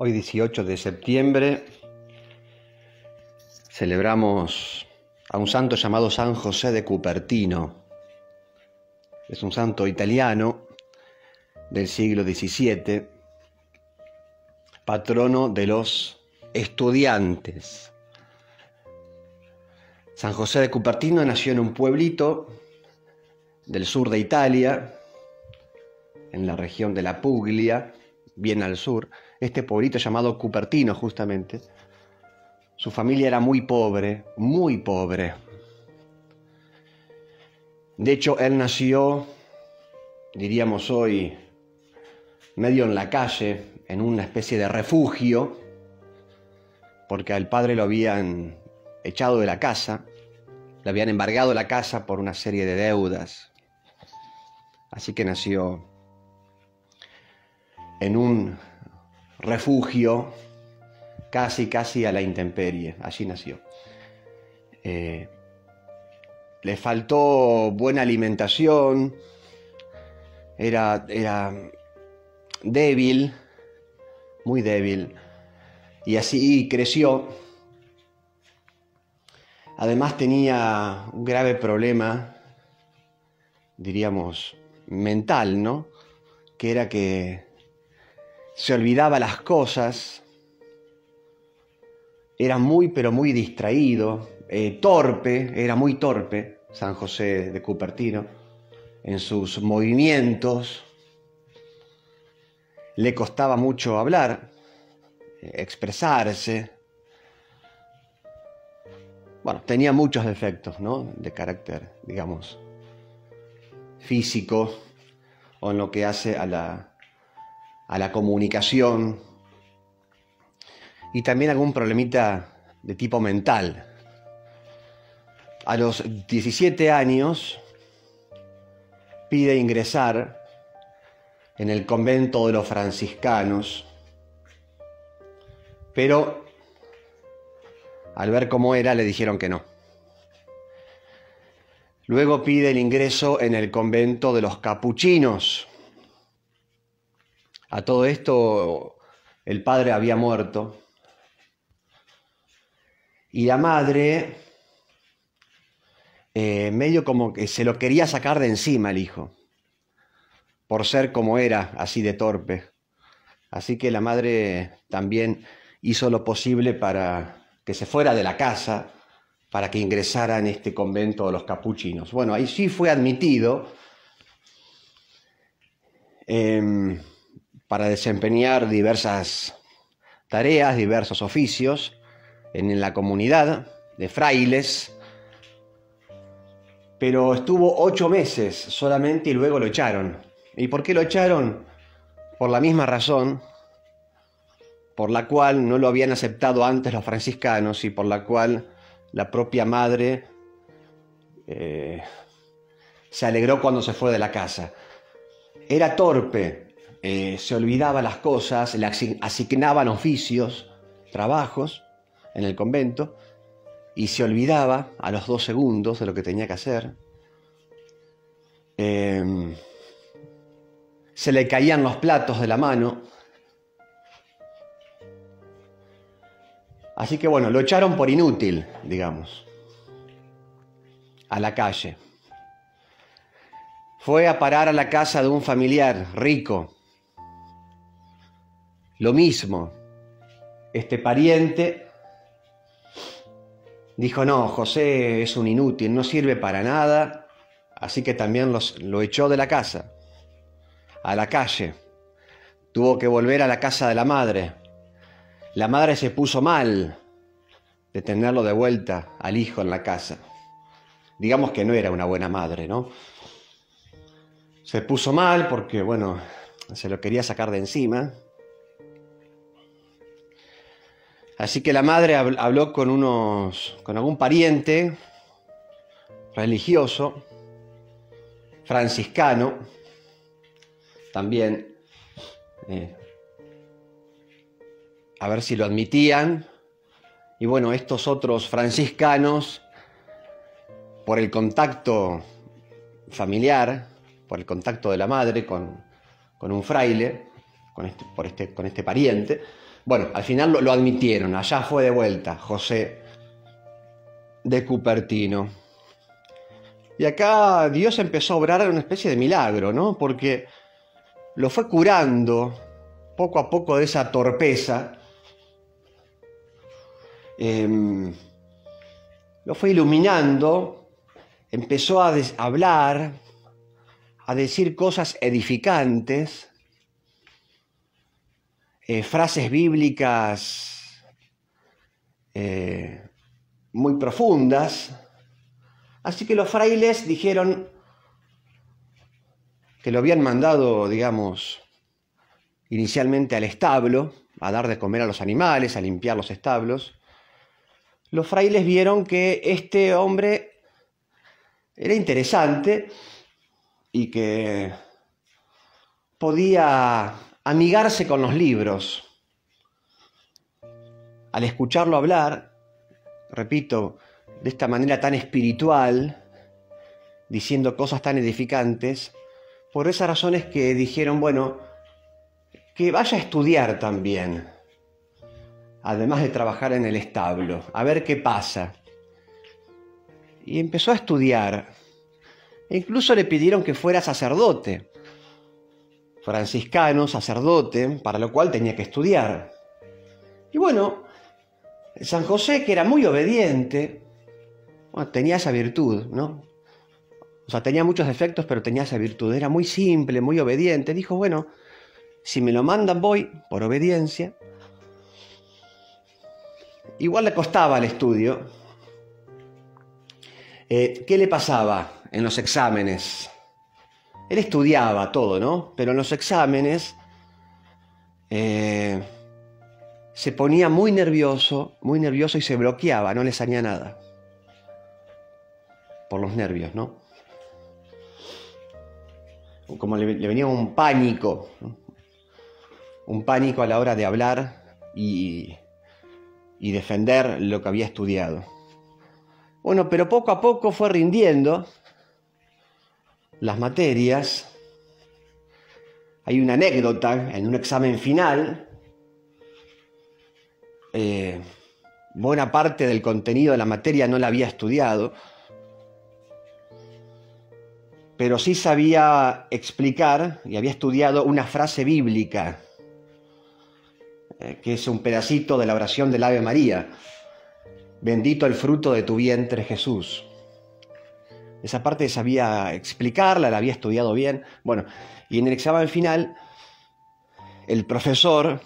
Hoy 18 de septiembre celebramos a un santo llamado San José de Cupertino. Es un santo italiano del siglo XVII, patrono de los estudiantes. San José de Cupertino nació en un pueblito del sur de Italia, en la región de la Puglia, bien al sur. Este pueblito llamado Cupertino, justamente. Su familia era muy pobre, muy pobre. De hecho, él nació, diríamos hoy, medio en la calle, en una especie de refugio, porque al padre lo habían echado de la casa, le habían embargado la casa por una serie de deudas. Así que nació en un refugio casi a la intemperie. Allí nació. Le faltó buena alimentación, era débil, muy débil, y así creció. Además tenía un grave problema, diríamos, mental, ¿no? Que era que se olvidaba las cosas, era muy distraído, torpe, era muy torpe, San José de Cupertino, en sus movimientos. Le costaba mucho hablar, expresarse. Bueno, tenía muchos defectos, ¿no? De carácter, digamos, físico, o en lo que hace a la comunicación, y también algún problemita de tipo mental. A los 17 años pide ingresar en el convento de los franciscanos, pero al ver cómo era le dijeron que no. Luego pide el ingreso en el convento de los capuchinos. A todo esto el padre había muerto y la madre medio como que se lo quería sacar de encima el hijo, por ser como era, así de torpe. Así que la madre también hizo lo posible para que se fuera de la casa, para que ingresara en este convento de los capuchinos. Bueno, ahí sí fue admitido para desempeñar diversas tareas, diversos oficios en la comunidad de frailes, pero estuvo 8 meses solamente y luego lo echaron. ¿Y por qué lo echaron? Por la misma razón por la cual no lo habían aceptado antes los franciscanos y por la cual la propia madre se alegró cuando se fue de la casa. Era torpe, se olvidaba las cosas, le asignaban oficios, trabajos en el convento, y se olvidaba a los 2 segundos de lo que tenía que hacer. Se le caían los platos de la mano. Así que bueno, lo echaron por inútil, digamos, a la calle. Fue a parar a la casa de un familiar rico. Lo mismo, este pariente dijo: no, José es un inútil, no sirve para nada, así que también lo echó de la casa, a la calle. Tuvo que volver a la casa de la madre. La madre se puso mal de tenerlo de vuelta al hijo en la casa. Digamos que no era una buena madre, ¿no? Se puso mal porque, bueno, se lo quería sacar de encima. Así que la madre habló con algún pariente religioso, franciscano, también, a ver si lo admitían. Y bueno, estos otros franciscanos, por el contacto familiar, por el contacto de la madre con un fraile, con este pariente. Bueno, al final lo admitieron, allá fue de vuelta José de Cupertino. Y acá Dios empezó a obrar una especie de milagro, ¿no? Porque lo fue curando poco a poco de esa torpeza. Lo fue iluminando, empezó a hablar, a decir cosas edificantes, frases bíblicas muy profundas. Así que los frailes dijeron que lo habían mandado, digamos, inicialmente al establo, a dar de comer a los animales, a limpiar los establos. Los frailes vieron que este hombre era interesante y que podía amigarse con los libros. Al escucharlo hablar, repito, de esta manera tan espiritual, diciendo cosas tan edificantes, por esas razones que dijeron, bueno, que vaya a estudiar también, además de trabajar en el establo, a ver qué pasa. Y empezó a estudiar. E incluso le pidieron que fuera sacerdote, franciscano, sacerdote, para lo cual tenía que estudiar. Y bueno, San José, que era muy obediente, bueno, tenía esa virtud, ¿no? O sea, tenía muchos defectos, pero tenía esa virtud. Era muy simple, muy obediente. Dijo, bueno, si me lo mandan voy, por obediencia. Igual le costaba el estudio. ¿Qué le pasaba en los exámenes? Él estudiaba todo, ¿no? Pero en los exámenes se ponía muy nervioso y se bloqueaba, no le salía nada. Por los nervios, ¿no? Como le venía un pánico, ¿no? Un pánico a la hora de hablar y defender lo que había estudiado. Bueno, pero poco a poco fue rindiendo las materias. Hay una anécdota en un examen final. Buena parte del contenido de la materia no la había estudiado, pero sí sabía explicar y había estudiado una frase bíblica, que es un pedacito de la oración del Ave María. Bendito el fruto de tu vientre, Jesús. Esa parte sabía explicarla, la había estudiado bien. Bueno, y en el examen final, el profesor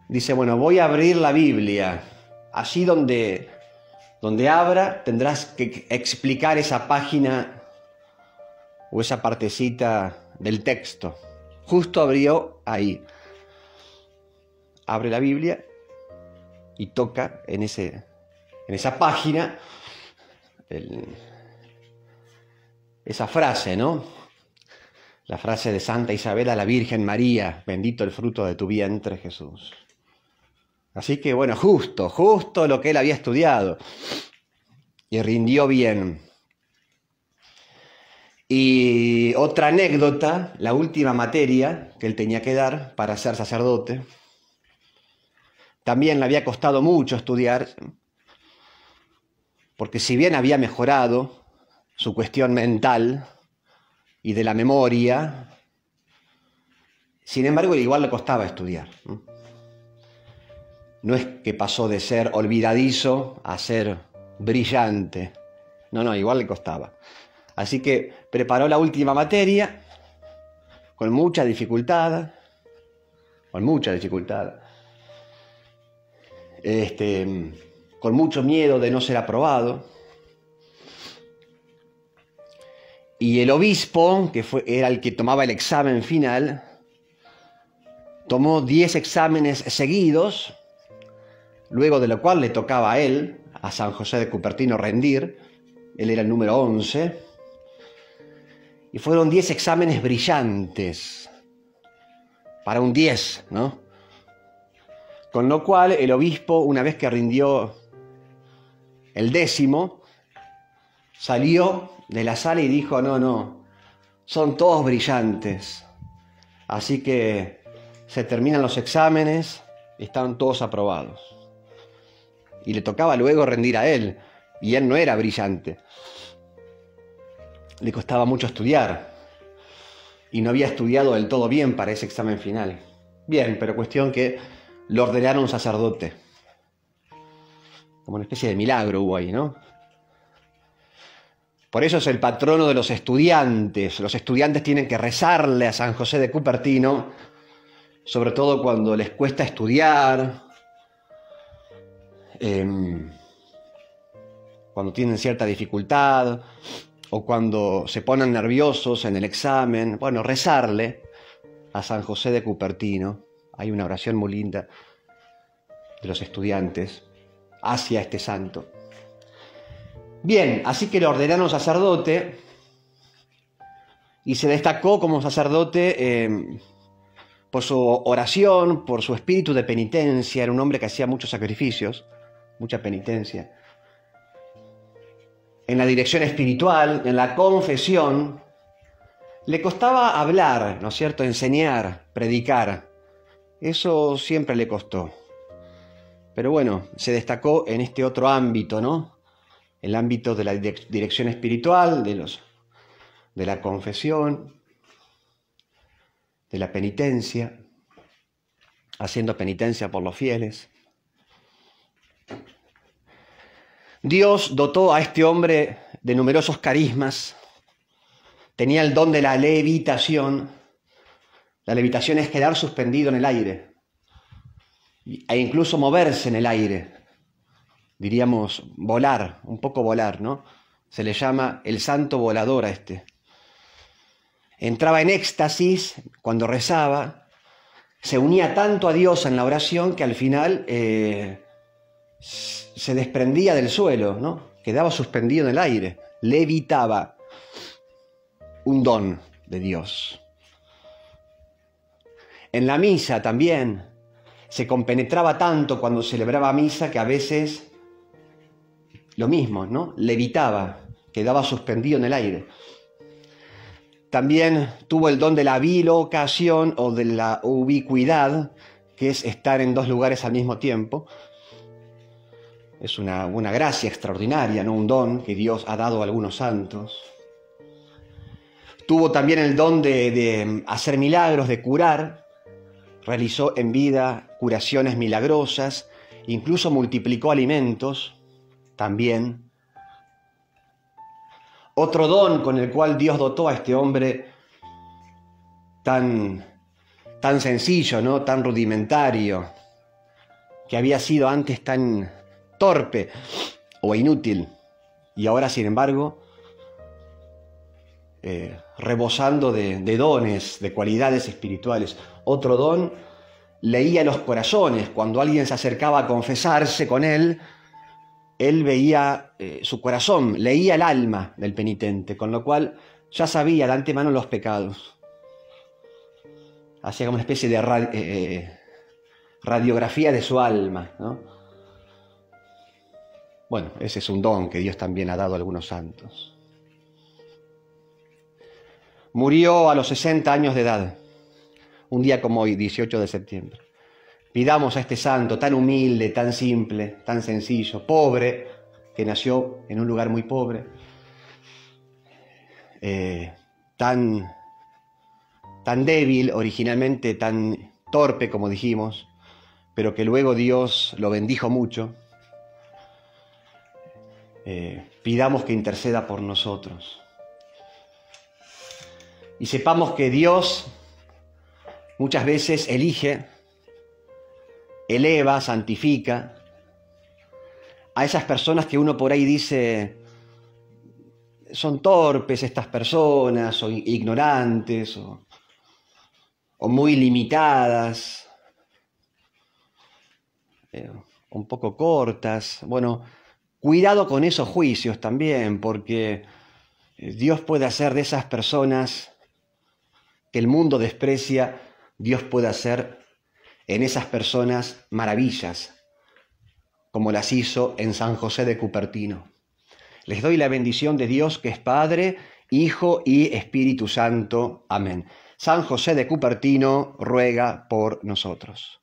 dice, bueno, voy a abrir la Biblia. Allí donde abra, tendrás que explicar esa página o esa partecita del texto. Justo abrió ahí. Abre la Biblia y toca en esa página esa frase, ¿no? La frase de Santa Isabel a la Virgen María, bendito el fruto de tu vientre, Jesús. Así que bueno, justo lo que él había estudiado. Y rindió bien. Y otra anécdota, la última materia que él tenía que dar para ser sacerdote. También le había costado mucho estudiar, porque si bien había mejorado su cuestión mental y de la memoria, sin embargo, igual le costaba estudiar. No es que pasó de ser olvidadizo a ser brillante. No, igual le costaba. Así que preparó la última materia con mucha dificultad. Con mucho miedo de no ser aprobado. Y el obispo, que era el que tomaba el examen final, tomó 10 exámenes seguidos, luego de lo cual le tocaba a él, a San José de Cupertino, rendir. Él era el número 11. Y fueron 10 exámenes brillantes, para un 10, ¿no? Con lo cual el obispo, una vez que rindió el 10º, salió de la sala y dijo, no, son todos brillantes. Así que se terminan los exámenes, estaban todos aprobados. Y le tocaba luego rendir a él, y él no era brillante. Le costaba mucho estudiar, y no había estudiado del todo bien para ese examen final. Bien, pero cuestión que lo ordenaron sacerdote. Como una especie de milagro hubo ahí, ¿no? Por eso es el patrono de los estudiantes. Los estudiantes tienen que rezarle a San José de Cupertino, sobre todo cuando les cuesta estudiar, cuando tienen cierta dificultad o cuando se ponen nerviosos en el examen. Bueno, rezarle a San José de Cupertino. Hay una oración muy linda de los estudiantes hacia este santo. Bien, así que lo ordenaron sacerdote y se destacó como sacerdote por su oración, por su espíritu de penitencia. Era un hombre que hacía muchos sacrificios, mucha penitencia. En la dirección espiritual, en la confesión, le costaba hablar, ¿no es cierto?, enseñar, predicar. Eso siempre le costó. Pero bueno, se destacó en este otro ámbito, ¿no? El ámbito de la dirección espiritual, de la confesión, de la penitencia, haciendo penitencia por los fieles. Dios dotó a este hombre de numerosos carismas. Tenía el don de la levitación. La levitación es quedar suspendido en el aire e incluso moverse en el aire. Diríamos volar, un poco volar, ¿no? Se le llama el santo volador a este. Entraba en éxtasis cuando rezaba, se unía tanto a Dios en la oración que al final se desprendía del suelo, ¿no? Quedaba suspendido en el aire, levitaba. Un don de Dios. En la misa también se compenetraba tanto cuando celebraba misa que a veces lo mismo, ¿no? Levitaba, quedaba suspendido en el aire. También tuvo el don de la bilocación o de la ubicuidad, que es estar en dos lugares al mismo tiempo. Es una gracia extraordinaria, ¿no? Un don que Dios ha dado a algunos santos. Tuvo también el don de hacer milagros, de curar. Realizó en vida curaciones milagrosas, incluso multiplicó alimentos también. Otro don con el cual Dios dotó a este hombre tan sencillo, ¿no? Tan rudimentario, que había sido antes tan torpe o inútil, y ahora, sin embargo, rebosando de dones, de cualidades espirituales. Otro don, leía los corazones. Cuando alguien se acercaba a confesarse con él veía su corazón, leía el alma del penitente, con lo cual ya sabía de antemano los pecados. Hacía como una especie de radiografía de su alma, ¿no? Bueno, ese es un don que Dios también ha dado a algunos santos. Murió a los 60 años de edad, un día como hoy, 18 de septiembre. Pidamos a este santo tan humilde, tan simple, tan sencillo, pobre, que nació en un lugar muy pobre, tan débil, originalmente tan torpe, como dijimos, pero que luego Dios lo bendijo mucho. Pidamos que interceda por nosotros. Y sepamos que Dios muchas veces elige, eleva, santifica a esas personas que uno por ahí dice son torpes estas personas, o ignorantes, o muy limitadas, un poco cortas. Bueno, cuidado con esos juicios también, porque Dios puede hacer de esas personas que el mundo desprecia, Dios puede hacer en esas personas maravillas, como las hizo en San José de Cupertino. Les doy la bendición de Dios, que es Padre, Hijo y Espíritu Santo. Amén. San José de Cupertino ruega por nosotros.